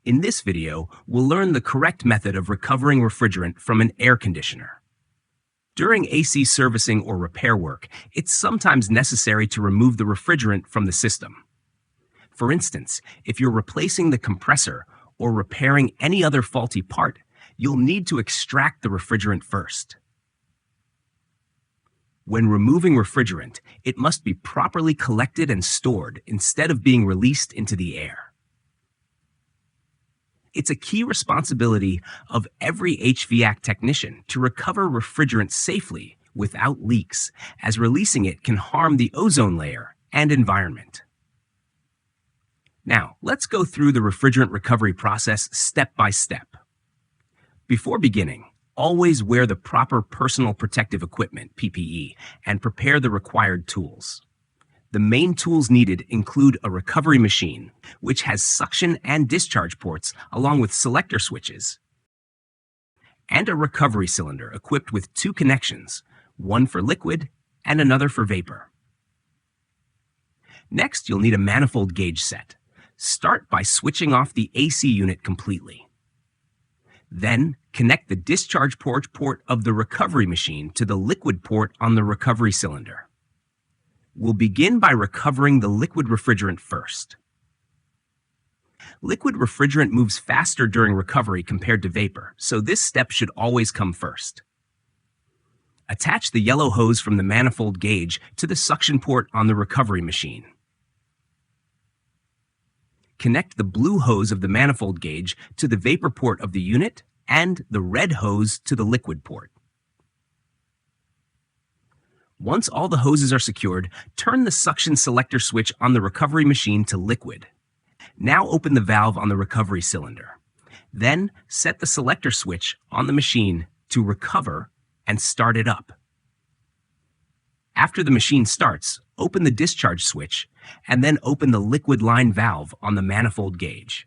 In this video, we'll learn the correct method of recovering refrigerant from an air conditioner. During AC servicing or repair work, it's sometimes necessary to remove the refrigerant from the system. For instance, if you're replacing the compressor or repairing any other faulty part, you'll need to extract the refrigerant first. When removing refrigerant, it must be properly collected and stored instead of being released into the air. It's a key responsibility of every HVAC technician to recover refrigerant safely without leaks, as releasing it can harm the ozone layer and environment. Now, let's go through the refrigerant recovery process step by step. Before beginning, always wear the proper personal protective equipment, PPE, and prepare the required tools. The main tools needed include a recovery machine, which has suction and discharge ports along with selector switches, and a recovery cylinder equipped with 2 connections, one for liquid and another for vapor. Next, you'll need a manifold gauge set. Start by switching off the AC unit completely. Then, connect the discharge port of the recovery machine to the liquid port on the recovery cylinder. We'll begin by recovering the liquid refrigerant first. Liquid refrigerant moves faster during recovery compared to vapor, so this step should always come first. Attach the yellow hose from the manifold gauge to the suction port on the recovery machine. Connect the blue hose of the manifold gauge to the vapor port of the unit and the red hose to the liquid port. Once all the hoses are secured, turn the suction selector switch on the recovery machine to liquid. Now open the valve on the recovery cylinder. Then set the selector switch on the machine to recover and start it up. After the machine starts, open the discharge switch and then open the liquid line valve on the manifold gauge.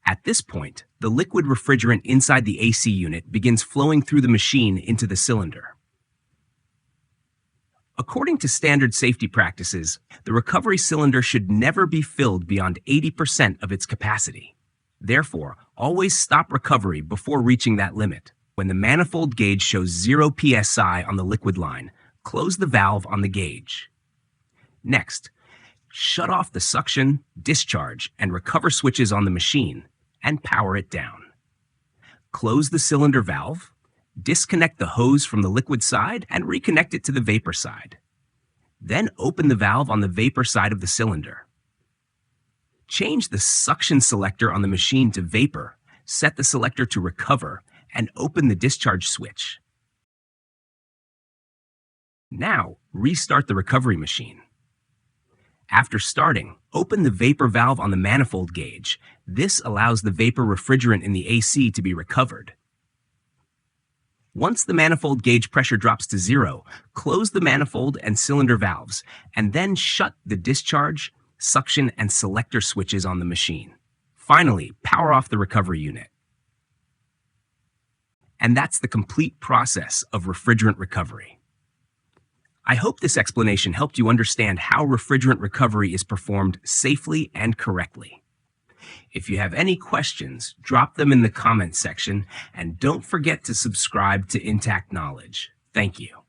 At this point, the liquid refrigerant inside the AC unit begins flowing through the machine into the cylinder. According to standard safety practices, the recovery cylinder should never be filled beyond 80% of its capacity. Therefore, always stop recovery before reaching that limit. When the manifold gauge shows 0 psi on the liquid line, close the valve on the gauge. Next, shut off the suction, discharge, and recover switches on the machine and power it down. Close the cylinder valve. Disconnect the hose from the liquid side and reconnect it to the vapor side. Then open the valve on the vapor side of the cylinder. Change the suction selector on the machine to vapor, set the selector to recover, and open the discharge switch. Now, restart the recovery machine. After starting, open the vapor valve on the manifold gauge. This allows the vapor refrigerant in the AC to be recovered. Once the manifold gauge pressure drops to 0, close the manifold and cylinder valves, and then shut the discharge, suction, and selector switches on the machine. Finally, power off the recovery unit. And that's the complete process of refrigerant recovery. I hope this explanation helped you understand how refrigerant recovery is performed safely and correctly. If you have any questions, drop them in the comments section, and don't forget to subscribe to Intact Knowledge. Thank you.